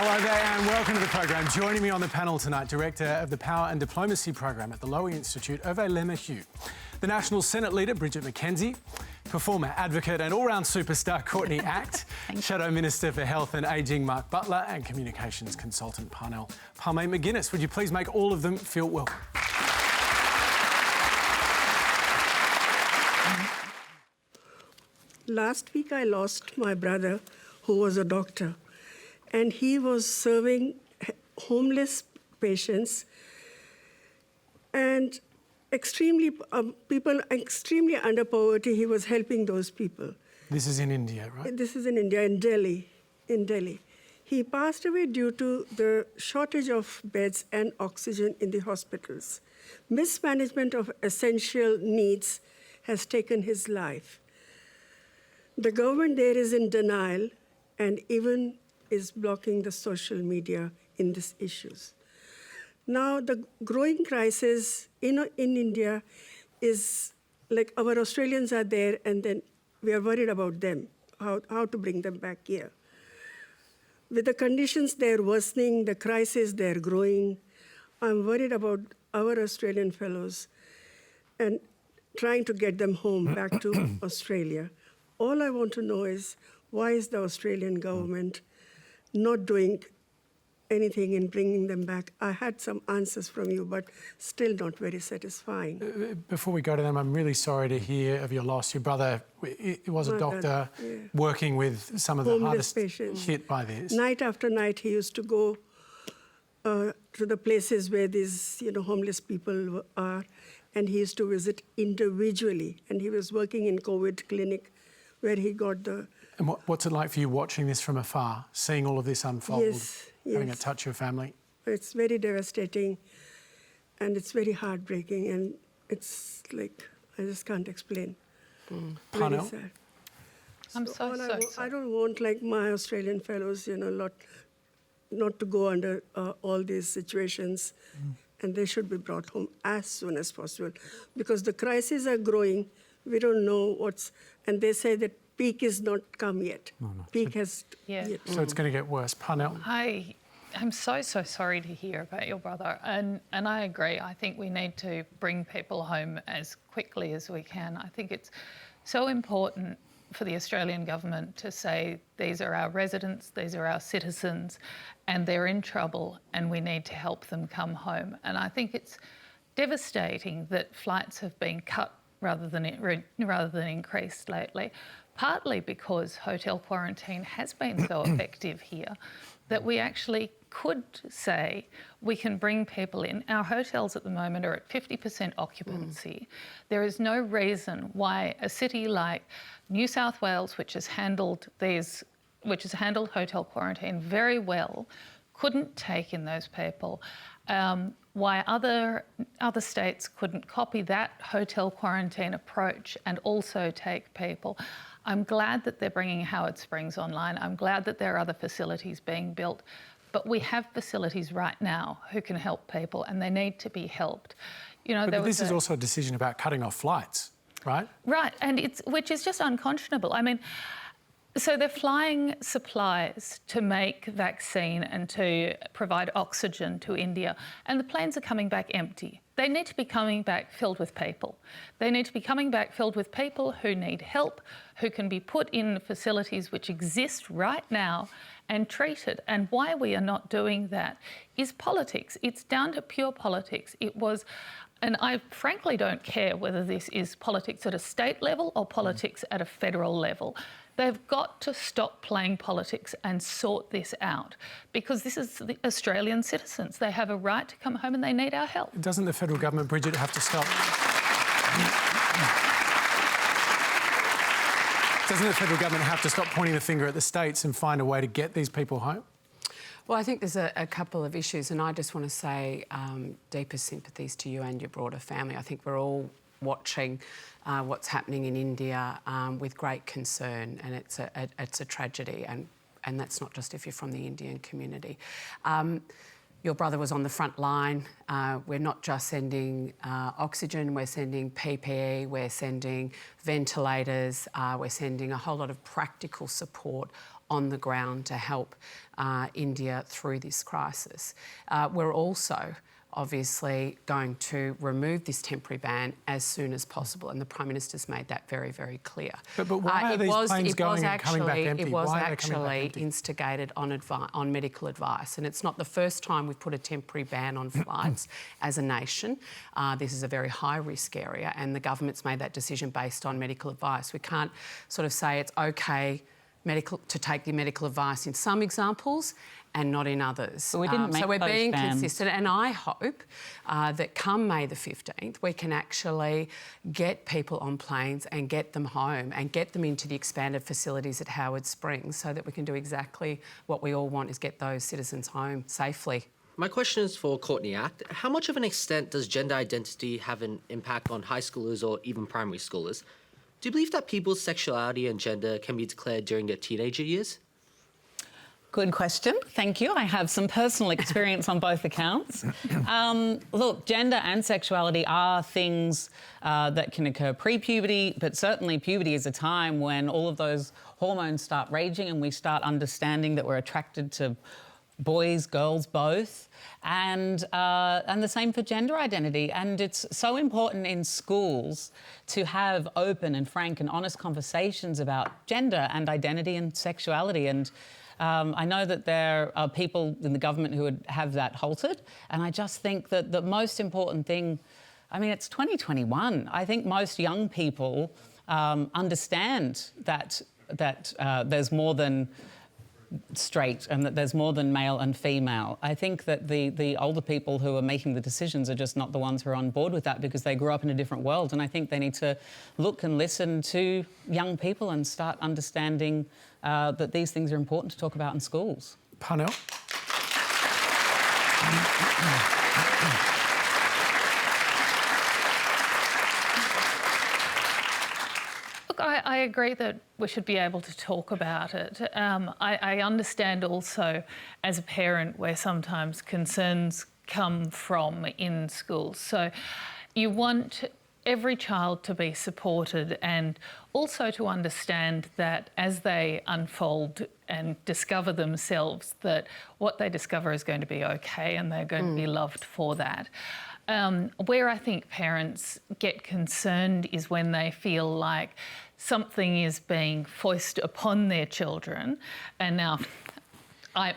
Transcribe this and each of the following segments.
Hello there and welcome to the program. Joining me on the panel tonight, Director of the Power and Diplomacy Program at the Lowy Institute, Hervé Lemahieu. The National Senate Leader, Bridget McKenzie. Performer, advocate and all-round superstar, Courtney Act. Shadow Minister for Health and Ageing, Mark Butler. And Communications Consultant, Parnell. Palme McGuinness. Would you please make all of them feel welcome? Last week I lost my brother, who was a doctor, and he was serving homeless patients and people extremely under poverty. He was helping those people. This is in India, right? This is in India, in Delhi. He passed away due to the shortage of beds and oxygen in the hospitals. Mismanagement of essential needs has taken his life. The government there is in denial and even is blocking the social media in these issues. Now, the growing crisis in India is like our Australians are there and then we are worried about them, how to bring them back here. With the conditions they're worsening, the crisis they're growing, I'm worried about our Australian fellows and trying to get them home back to Australia. All I want to know is why is the Australian government not doing anything in bringing them back? I had some answers from you, but still not very satisfying. Before we go to them, I'm really sorry to hear of your loss. Your brother was a doctor working with some of the hardest patients hit by this. Night after night, he used to go to the places where these homeless people are, and he used to visit individually. And he was working in COVID clinic where he got the... And what's it like for you watching this from afar, seeing all of this unfold, having it touch your family? It's very devastating and it's very heartbreaking and it's like, I just can't explain. Parnell? Very sad. I'm so sorry. I don't want like my Australian fellows, not to go under all these situations and they should be brought home as soon as possible because the crises are growing. We don't know and they say that peak is not come yet. No. Peak has yet. So it's going to get worse. Parnell? I'm so sorry to hear about your brother. And I agree. I think we need to bring people home as quickly as we can. I think it's so important for the Australian government to say these are our residents, these are our citizens, and they're in trouble and we need to help them come home. And I think it's devastating that flights have been cut rather than increased lately, partly because hotel quarantine has been so effective here that we actually could say we can bring people in. Our hotels at the moment are at 50% occupancy. There is no reason why a city like New South Wales, which has handled hotel quarantine very well, couldn't take in those people. Why other states couldn't copy that hotel quarantine approach and also take people. I'm glad that they're bringing Howard Springs online. I'm glad that there are other facilities being built. But we have facilities right now who can help people and they need to be helped. But this is also a decision about cutting off flights, right? Right, and which is just unconscionable. I mean, so they're flying supplies to make vaccine and to provide oxygen to India, and the planes are coming back empty. They need to be coming back filled with people. They need to be coming back filled with people who need help, who can be put in facilities which exist right now and treated. And why we are not doing that is politics. It's down to pure politics. And I frankly don't care whether this is politics at a state level or politics at a federal level. They've got to stop playing politics and sort this out because this is the Australian citizens. They have a right to come home and they need our help. Doesn't the federal government, Bridget, have to stop? Doesn't the federal government have to stop pointing the finger at the states and find a way to get these people home? Well, I think there's a couple of issues and I just want to say deepest sympathies to you and your broader family. I think we're all watching what's happening in India with great concern and it's a tragedy and that's not just if you're from the Indian community. Your brother was on the front line. We're not just sending oxygen, we're sending PPE, we're sending ventilators, we're sending a whole lot of practical support on the ground to help India through this crisis. We're also obviously going to remove this temporary ban as soon as possible, and the Prime Minister's made that very, very clear. But why are these planes going and coming back empty? It was actually instigated on medical advice, and it's not the first time we've put a temporary ban on flights as a nation. This is a very high-risk area, and the government's made that decision based on medical advice. We can't sort of say it's okay to take the medical advice in some examples and not in others. But we didn't make so we're those being bans. consistent, and I hope that come May the 15th we can actually get people on planes and get them home and get them into the expanded facilities at Howard Springs so that we can do exactly what we all want, is get those citizens home safely. My question is for Courtney. How much of an extent does gender identity have an impact on high schoolers or even primary schoolers? Do you believe that people's sexuality and gender can be declared during their teenager years? Good question. Thank you. I have some personal experience on both accounts. Look, gender and sexuality are things that can occur pre-puberty, but certainly puberty is a time when all of those hormones start raging and we start understanding that we're attracted to boys, girls, both, and the same for gender identity. And it's so important in schools to have open and frank and honest conversations about gender and identity and sexuality. And I know that there are people in the government who would have that halted, and I just think that the most important thing, I mean, it's 2021. I think most young people understand that there's more than straight and that there's more than male and female. I think that the older people who are making the decisions are just not the ones who are on board with that because they grew up in a different world, and I think they need to look and listen to young people and start understanding that these things are important to talk about in schools. Parnell? Look, I agree that we should be able to talk about it. I understand also as a parent where sometimes concerns come from in schools. So you want every child to be supported and also to understand that as they unfold and discover themselves, that what they discover is going to be okay and they're going to be loved for that. Where I think parents get concerned is when they feel like something is being foisted upon their children. And now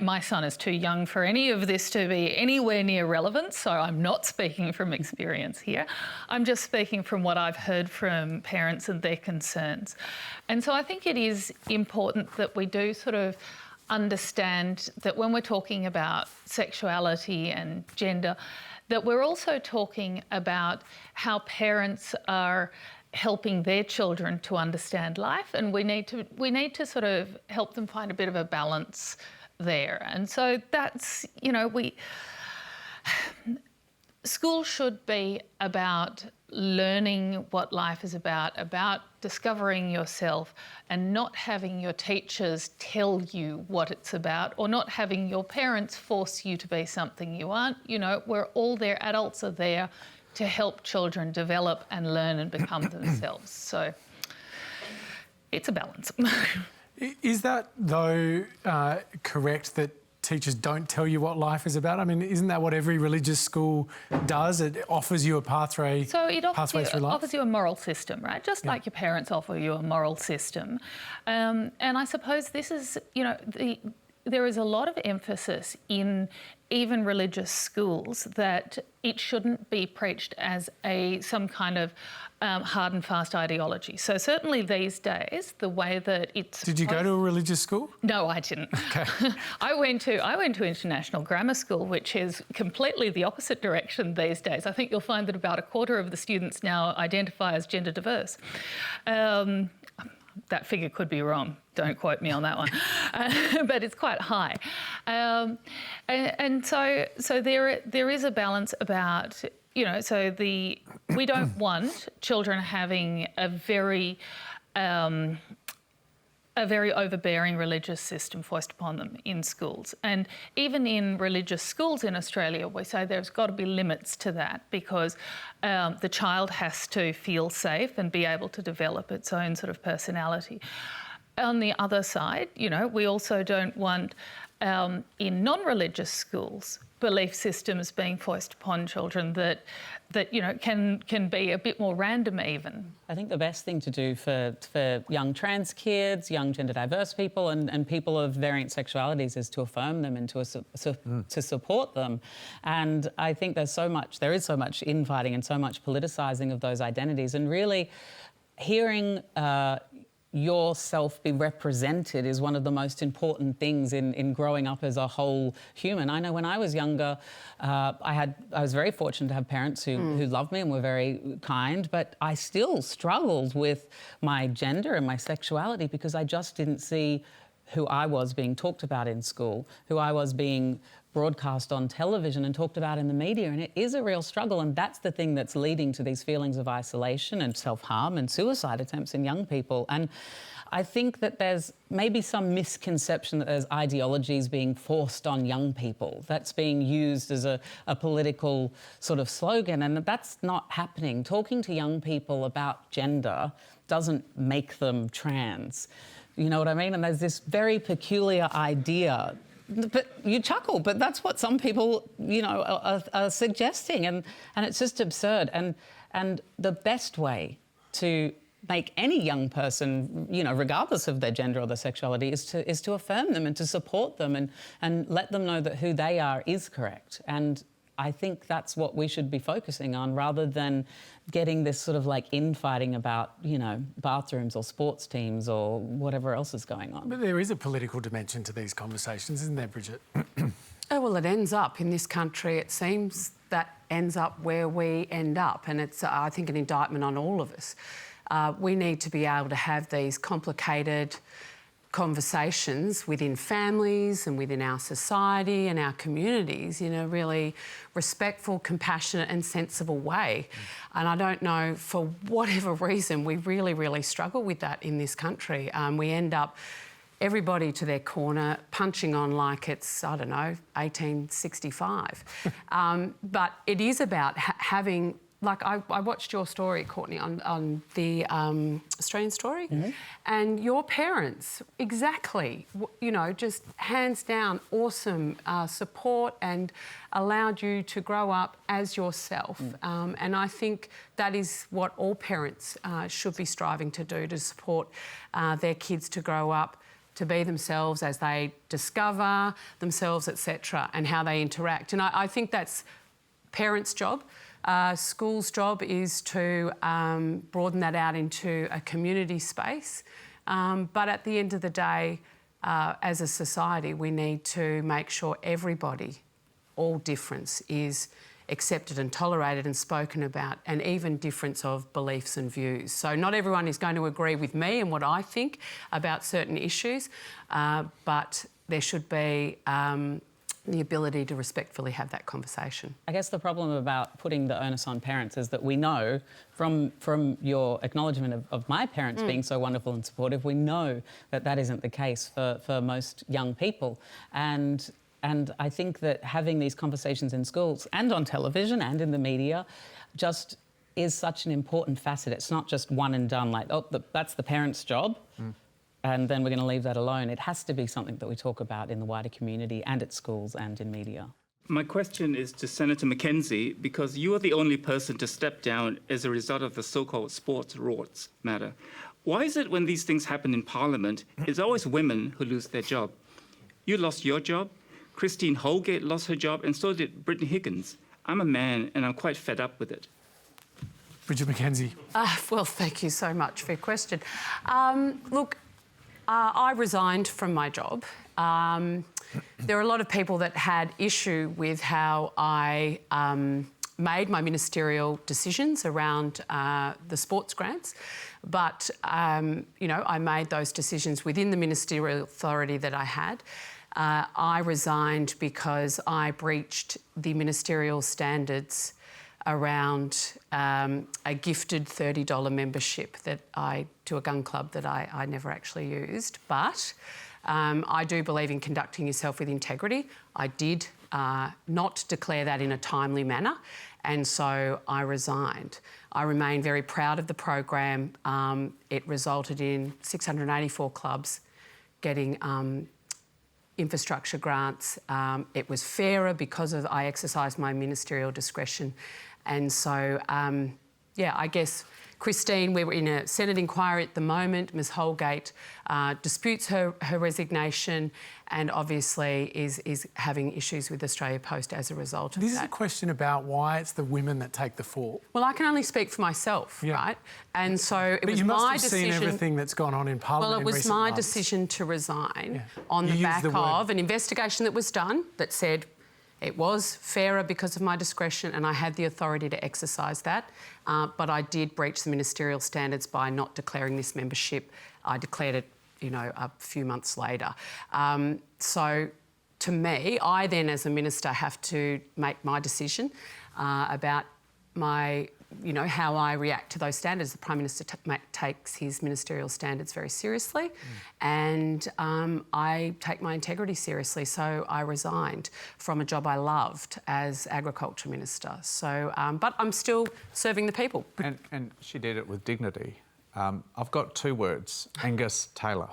my son is too young for any of this to be anywhere near relevant, so I'm not speaking from experience here. I'm just speaking from what I've heard from parents and their concerns. And so I think it is important that we do sort of understand that when we're talking about sexuality and gender, that we're also talking about how parents are helping their children to understand life, and we need to sort of help them find a bit of a balance there. And so that's, school should be about learning what life is about discovering yourself and not having your teachers tell you what it's about or not having your parents force you to be something you aren't. We're all there, adults are there to help children develop and learn and become themselves. So it's a balance. Is that, though, correct that teachers don't tell you what life is about? I mean, isn't that what every religious school does? It offers you a pathway through life? Offers you a moral system, right? Just like your parents offer you a moral system. And I suppose this is, there is a lot of emphasis in even religious schools that it shouldn't be preached as some kind of hard and fast ideology. So certainly these days, the way that it's... Did you go to a religious school? No, I didn't. Okay. I went to international grammar school, which is completely the opposite direction these days. I think you'll find that about a quarter of the students now identify as gender diverse. That figure could be wrong. Don't quote me on that one. But it's quite high. And so there is a balance about, we don't want children having a very overbearing religious system forced upon them in schools. And even in religious schools in Australia, we say there's got to be limits to that because the child has to feel safe and be able to develop its own sort of personality. on the other side, you know, we also don't want in non-religious schools belief systems being foisted upon children that you know can be a bit more random even. I think the best thing to do for young trans kids, young gender diverse people and people of variant sexualities is to affirm them and to support them. And I think there is so much infighting and so much politicising of those identities, and really hearing yourself be represented is one of the most important things in growing up as a whole human. I know when I was younger, I was very fortunate to have parents who loved me and were very kind, but I still struggled with my gender and my sexuality because I just didn't see who I was being talked about in school, who I was being broadcast on television and talked about in the media, and it is a real struggle, and that's the thing that's leading to these feelings of isolation and self-harm and suicide attempts in young people. And I think that there's maybe some misconception that there's ideologies being forced on young people, that's being used as a political sort of slogan, and that's not happening. Talking to young people about gender doesn't make them trans. You know what I mean? And there's this very peculiar idea. But you chuckle, but that's what some people, you know, are suggesting, and it's just absurd. And the best way to make any young person, you know, regardless of their gender or their sexuality, is to affirm them and to support them and let them know that who they are is correct. And I think that's what we should be focusing on, rather than getting this sort of like infighting about, you know, bathrooms or sports teams or whatever else is going on. But there is a political dimension to these conversations, isn't there, Bridget? Oh, well, it ends up in this country, it seems that ends up where we end up, and it's, I think, an indictment on all of us. We need to be able to have these complicated conversations within families and within our society and our communities in a really respectful, compassionate and sensible way. And I don't know, for whatever reason, we really, really struggle with that in this country. We end up everybody to their corner, punching on like it's, I don't know, 1865. But it is about having... Like, I watched your story, Courtney, on the Australian Story, and your parents, exactly, you know, just hands down awesome support and allowed you to grow up as yourself. And I think that is what all parents should be striving to do, to support their kids to grow up, to be themselves as they discover themselves, etc., and how they interact. And I think that's parents' job. School's job is to broaden that out into a community space. But at the end of the day, as a society, we need to make sure everybody, all difference, is accepted and tolerated and spoken about, and even difference of beliefs and views. So not everyone is going to agree with me and what I think about certain issues, but there should be the ability to respectfully have that conversation. I guess the problem about putting the onus on parents is that we know from your acknowledgement of my parents being so wonderful and supportive, we know that that isn't the case for most young people. And I think that having these conversations in schools and on television and in the media just is such an important facet. It's not just one and done, like, oh, that's the parents' job. And then we're going to leave that alone. It has to be something that we talk about in the wider community and at schools and in media. My question is to Senator McKenzie, because you are the only person to step down as a result of the so-called sports rorts matter. Why is it when these things happen in Parliament, it's always women who lose their job? You lost your job, Christine Holgate lost her job, and so did Brittany Higgins. I'm a man and I'm quite fed up with it. Bridget McKenzie. Well, thank you so much for your question. Look, I resigned from my job. There are a lot of people that had issue with how I made my ministerial decisions around the sports grants, but you know, I made those decisions within the ministerial authority that I had. I resigned because I breached the ministerial standards around a gifted $30 membership to a gun club that I never actually used. But I do believe in conducting yourself with integrity. I did not declare that in a timely manner, And so I resigned. I remain very proud of the program. It resulted in 684 clubs getting infrastructure grants. It was fairer because I exercised my ministerial discretion. And so, I guess, Christine, we're in a Senate inquiry at the moment. Ms Holgate disputes her resignation and obviously is having issues with Australia Post as a result of that. This is a question about why it's the women that take the fall. Well, I can only speak for myself, right? And so it was you must my have decision. seen everything that's gone on in Parliament. Well, it was recent my months. decision to resign on the back of an investigation that was done that said it was fairer because of my discretion and I had the authority to exercise that. But I did breach the ministerial standards by not declaring this membership. I declared it, a few months later. So to me, I then as a minister have to make my decision about my, how I react to those standards. The Prime Minister takes his ministerial standards very seriously and I take my integrity seriously. So I resigned from a job I loved as Agriculture Minister. So, but I'm still serving the people. And she did it with dignity. I've got two words, Angus Taylor.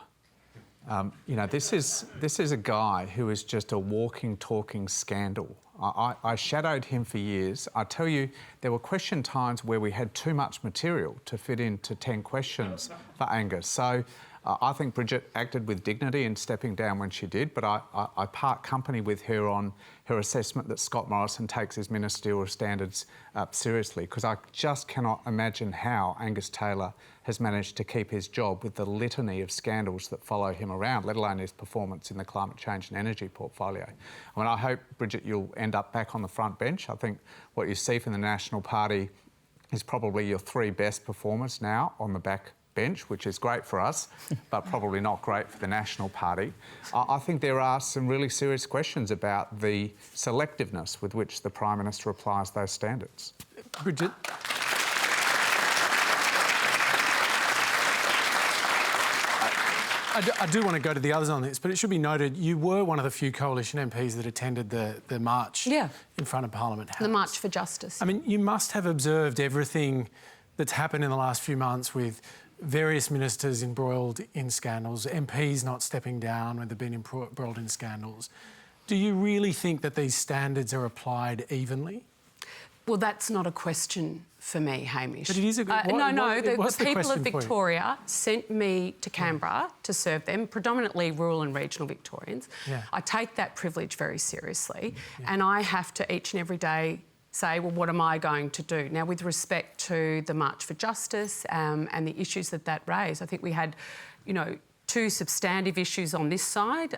This is a guy who is just a walking, talking scandal. I shadowed him for years. I tell you, there were question times where we had too much material to fit into 10 questions for Angus. So I think Bridget acted with dignity in stepping down when she did, but I part company with her on her assessment that Scott Morrison takes his ministerial standards seriously, because I just cannot imagine how Angus Taylor has managed to keep his job with the litany of scandals that follow him around, let alone his performance in the climate change and energy portfolio. I hope, Bridget, you'll end up back on the front bench. I think what you see from the National Party is probably your three best performers now on the back bench, which is great for us, but probably not great for the National Party. I think there are some really serious questions about the selectiveness with which the Prime Minister applies those standards. Bridget? I do want to go to the others on this, but it should be noted you were one of the few coalition MPs that attended the march in front of Parliament House. The March for Justice. I mean, you must have observed everything that's happened in the last few months with various ministers embroiled in scandals, MPs not stepping down when they've been embroiled in scandals. Do you really think that these standards are applied evenly? Well, that's not a question for me, Hamish. But it is a good... The people of Victoria sent me to Canberra to serve them, predominantly rural and regional Victorians. Yeah. I take that privilege very seriously and I have to each and every day say, well, what am I going to do? Now, with respect to the March for Justice and the issues that raised, I think we had, two substantive issues on this side,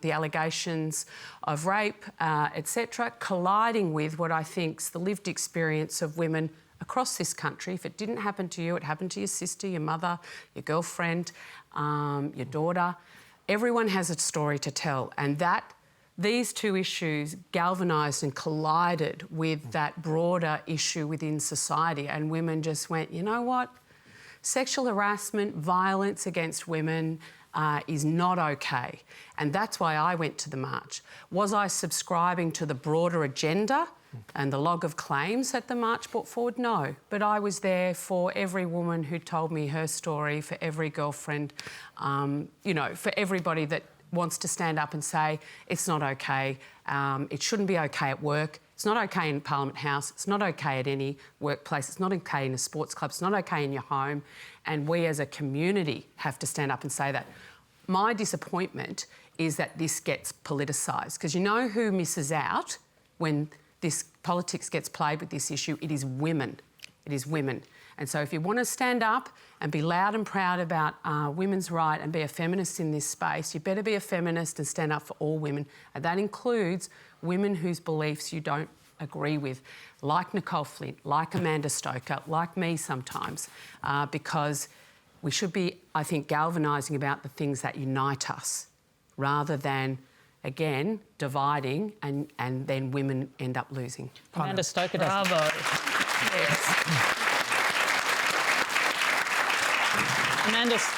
the allegations of rape, etc., colliding with what I think is the lived experience of women across this country. If it didn't happen to you, it happened to your sister, your mother, your girlfriend, your daughter. Everyone has a story to tell, and these two issues galvanised and collided with that broader issue within society, and women just went, you know what? Sexual harassment, violence against women is not okay. And that's why I went to the march. Was I subscribing to the broader agenda and the log of claims that the march brought forward? No. But I was there for every woman who told me her story, for every girlfriend, for everybody that wants to stand up and say it's not okay, it shouldn't be okay at work, it's not okay in Parliament House, it's not okay at any workplace, it's not okay in a sports club, it's not okay in your home, and we as a community have to stand up and say that. My disappointment is that this gets politicised, because you know who misses out when this politics gets played with this issue? It is women. It is women. And so if you want to stand up and be loud and proud about women's right and be a feminist in this space, you better be a feminist and stand up for all women. And that includes women whose beliefs you don't agree with, like Nicole Flint, like Amanda Stoker, like me sometimes, because we should be, I think, galvanising about the things that unite us rather than, again, dividing and then women end up losing. Amanda Stoker does. Bravo. Yes.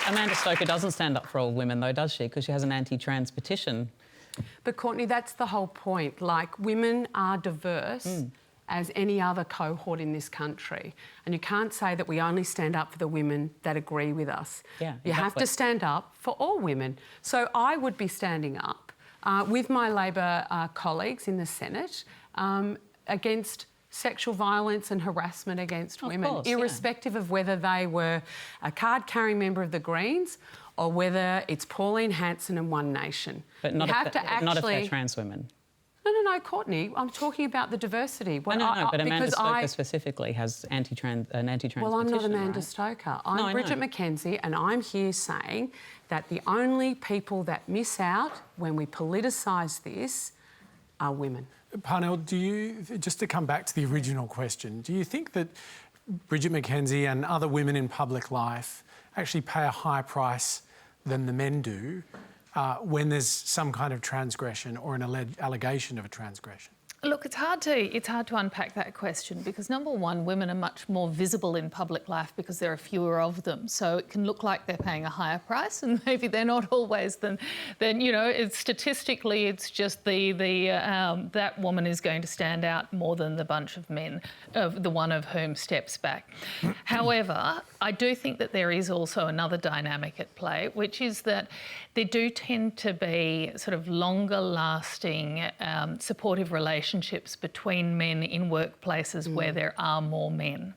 Amanda Stoker doesn't stand up for all women, though, does she? Because she has an anti-trans petition. But, Courtney, that's the whole point. Like, women are diverse as any other cohort in this country. And you can't say that we only stand up for the women that agree with us. Yeah, you have to stand up for all women. So I would be standing up with my Labor colleagues in the Senate against sexual violence and harassment against women, irrespective of whether they were a card-carrying member of the Greens or whether it's Pauline Hanson and One Nation. But not if they're trans women. No, Courtney, I'm talking about the diversity. But Amanda Stoker specifically has an anti-trans Well, I'm not Amanda right? Stoker. I'm Bridget McKenzie, and I'm here saying that the only people that miss out when we politicise this are women. Parnell, just to come back to the original question, do you think that Bridget McKenzie and other women in public life actually pay a higher price than the men do when there's some kind of transgression or an allegation of a transgression? Look, it's hard to unpack that question because, number one, women are much more visible in public life because there are fewer of them. So it can look like they're paying a higher price, and maybe they're not always. Then statistically, it's just that woman is going to stand out more than the bunch of men, the one of whom steps back. However, I do think that there is also another dynamic at play, which is that there do tend to be sort of longer-lasting, supportive relationships between men in workplaces where there are more men.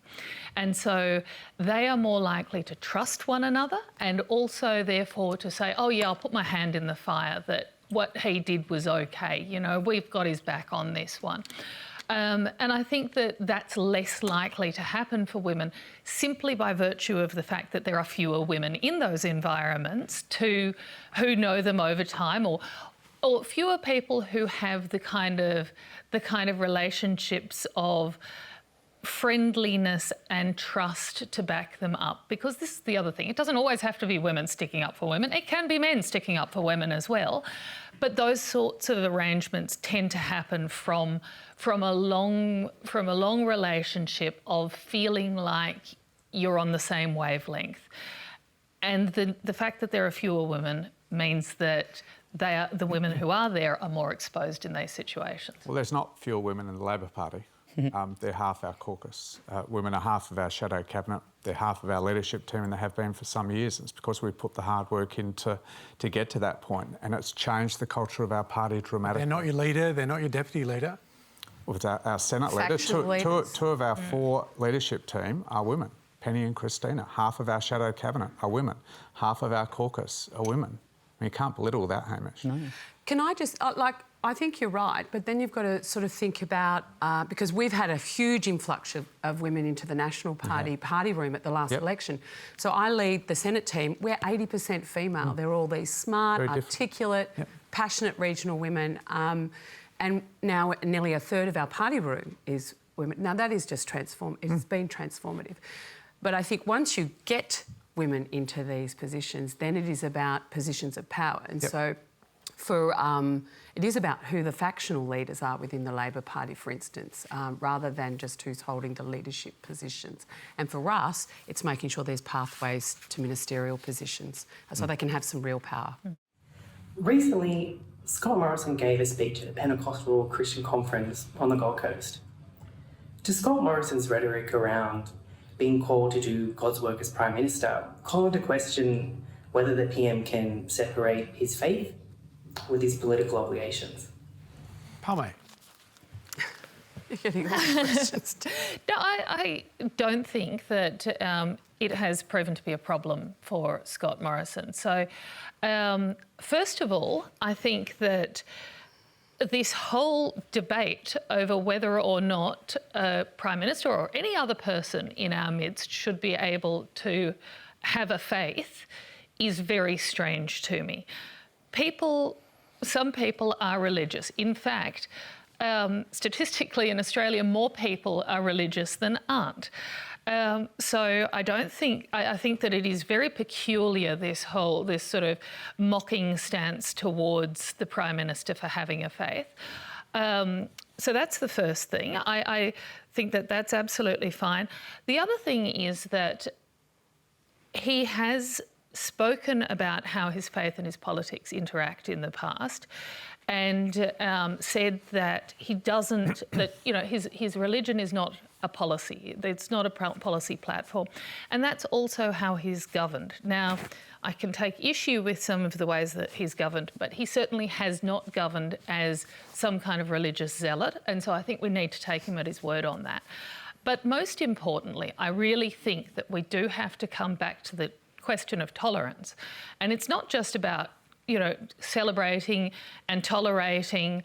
And so they are more likely to trust one another and also, therefore, to say, oh, yeah, I'll put my hand in the fire that what he did was okay. We've got his back on this one. And I think that that's less likely to happen for women simply by virtue of the fact that there are fewer women in those environments who know them over time, or fewer people who have the kind of relationships of friendliness and trust to back them up. Because this is the other thing. It doesn't always have to be women sticking up for women. It can be men sticking up for women as well. But those sorts of arrangements tend to happen from a long relationship of feeling like you're on the same wavelength. And the fact that there are fewer women means that the women who are there are more exposed in these situations. Well, there's not fewer women in the Labor Party. They're half our caucus. Women are half of our shadow cabinet. They're half of our leadership team, and they have been for some years. It's because we put the hard work in to get to that point, and it's changed the culture of our party dramatically. They're not your leader. They're not your deputy leader. Well, it's our Senate leader. Two of our four leadership team are women. Penny and Christina. Half of our shadow cabinet are women. Half of our caucus are women. I mean, you can't belittle that, Hamish. No. Can I just, I think you're right, but then you've got to sort of think about, because we've had a huge influx of women into the National Party party room at the last election. So I lead the Senate team. We're 80% female. They're all these smart, articulate, passionate regional women. And now nearly a third of our party room is women. Now, that is just it's been transformative. But I think once you get women into these positions, then it is about positions of power. And so it is about who the factional leaders are within the Labor Party, for instance, rather than just who's holding the leadership positions. And for us, it's making sure there's pathways to ministerial positions so they can have some real power. Recently, Scott Morrison gave a speech at a Pentecostal Christian conference on the Gold Coast. To Scott Morrison's rhetoric around being called to do God's work as Prime Minister, call into question whether the PM can separate his faith with his political obligations. Palme. You're getting all the questions. No, I don't think that it has proven to be a problem for Scott Morrison. So, first of all, I think that this whole debate over whether or not a Prime Minister or any other person in our midst should be able to have a faith is very strange to me. Some people are religious. In fact, statistically in Australia, more people are religious than aren't. So I think that it is very peculiar, this sort of mocking stance towards the Prime Minister for having a faith. So that's the first thing. I think that that's absolutely fine. The other thing is that he has spoken about how his faith and his politics interact in the past, and said that he doesn't, that, you know, his religion is not a policy, it's not a policy platform, and that's also how he's governed. Now, I can take issue with some of the ways that he's governed, but he certainly has not governed as some kind of religious zealot, and so I think we need to take him at his word on that. But most importantly, I really think that we do have to come back to the question of tolerance, and it's not just about, you know, celebrating and tolerating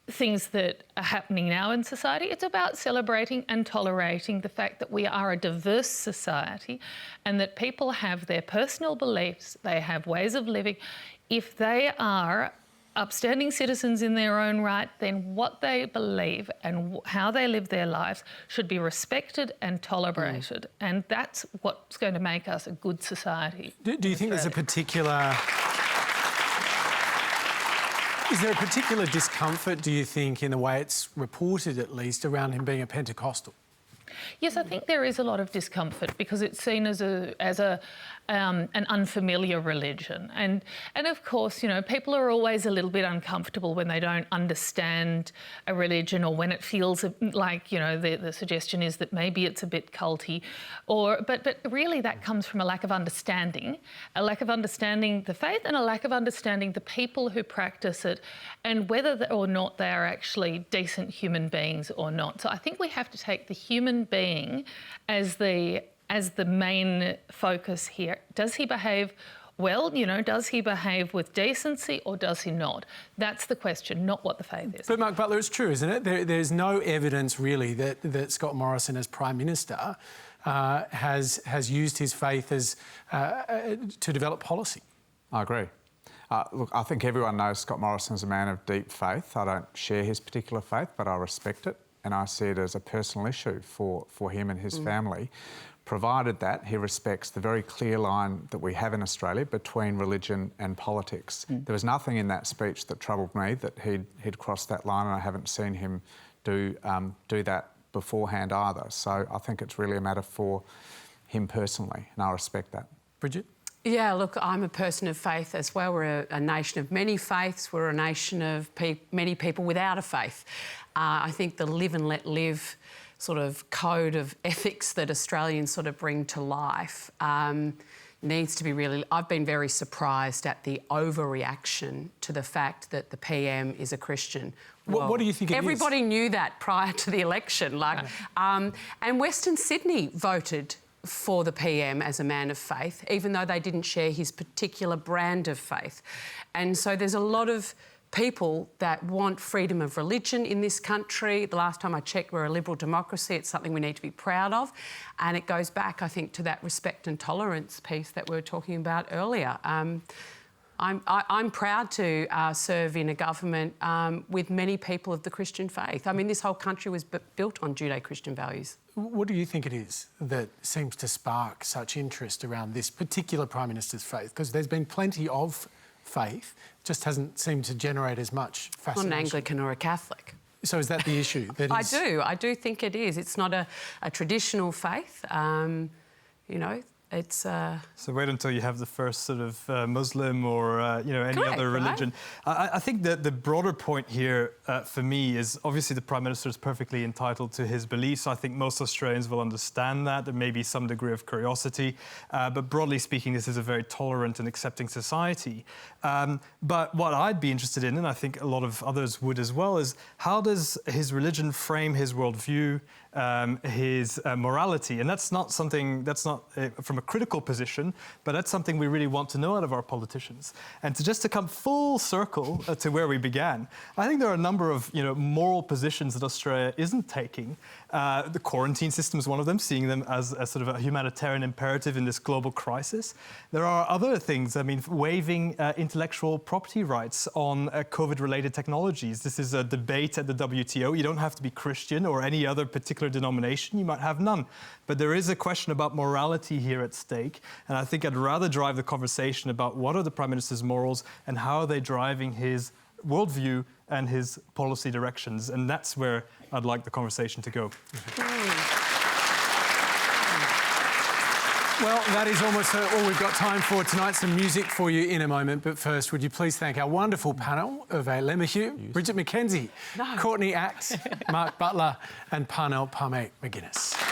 things that are happening now in society. It's about celebrating and tolerating the fact that we are a diverse society and that people have their personal beliefs, they have ways of living. If they are upstanding citizens in their own right, then what they believe and how they live their lives should be respected and tolerated. And that's what's going to make us a good society. Do you think there's a particular... Is there a particular discomfort, do you think, in the way it's reported, at least, around him being a Pentecostal? Yes, I think there is a lot of discomfort because it's seen as an unfamiliar religion. And of course, you know, people are always a little bit uncomfortable when they don't understand a religion or when it feels like, you know, the suggestion is that maybe it's a bit culty. But really that comes from a lack of understanding the faith and a lack of understanding the people who practice it and whether or not they are actually decent human beings or not. So I think we have to take the human being as the main focus here. Does he behave well? You know, does he behave with decency or does he not? That's the question, not what the faith is. But Mark Butler, it's true, isn't it? There's no evidence really that Scott Morrison as Prime Minister has used his faith as to develop policy. I agree. Look, I think everyone knows Scott Morrison's a man of deep faith. I don't share his particular faith, but I respect it, and I see it as a personal issue for him and his family, provided that he respects the very clear line that we have in Australia between religion and politics. There was nothing in that speech that troubled me that he'd crossed that line, and I haven't seen him do that beforehand either. So I think it's really a matter for him personally, and I respect that. Bridget? Yeah, look, I'm a person of faith as well. We're a nation of many faiths. We're a nation of many people without a faith. I think the live and let live sort of code of ethics that Australians sort of bring to life needs to be really... I've been very surprised at the overreaction to the fact that the PM is a Christian. What do you think it is? Everybody knew that prior to the election. And Western Sydney voted for the PM as a man of faith, even though they didn't share his particular brand of faith. And so there's a lot of people that want freedom of religion in this country. The last time I checked, we're a liberal democracy. It's something we need to be proud of. And it goes back, I think, to that respect and tolerance piece that we were talking about earlier. I'm proud to serve in a government with many people of the Christian faith. I mean, this whole country was built on Judeo-Christian values. What do you think it is that seems to spark such interest around this particular Prime Minister's faith? Because there's been plenty of faith, just hasn't seemed to generate as much fascination. Not an Anglican or a Catholic. So is that the issue? I do think it is. It's not a traditional faith. You know, it's... So wait until you have the first sort of Muslim or, you know, any other religion. Right? I think that the broader point here for me is obviously the Prime Minister is perfectly entitled to his beliefs. I think most Australians will understand that. There may be some degree of curiosity. But broadly speaking, this is a very tolerant and accepting society. But what I'd be interested in, and I think a lot of others would as well, is how does his religion frame his worldview, his morality? And that's not something, from a critical position, but that's something we really want to know out of our politicians. And to come full circle to where we began, I think there are a number of moral positions that Australia isn't taking. The quarantine system is one of them, seeing them as sort of a humanitarian imperative in this global crisis. There are other things, I mean, waiving intellectual property rights on COVID-related technologies. This is a debate at the WTO. You don't have to be Christian or any other particular denomination. You might have none. But there is a question about morality here at stake. And I think I'd rather drive the conversation about what are the Prime Minister's morals and how are they driving his worldview and his policy directions. And that's where I'd like the conversation to go. Well, that is almost all we've got time for tonight. Some music for you in a moment. But first, would you please thank our wonderful panel, Hervé Lemahieu, Bridget McKenzie, Courtney Act, Mark Butler and Parnell Palme McGuinness.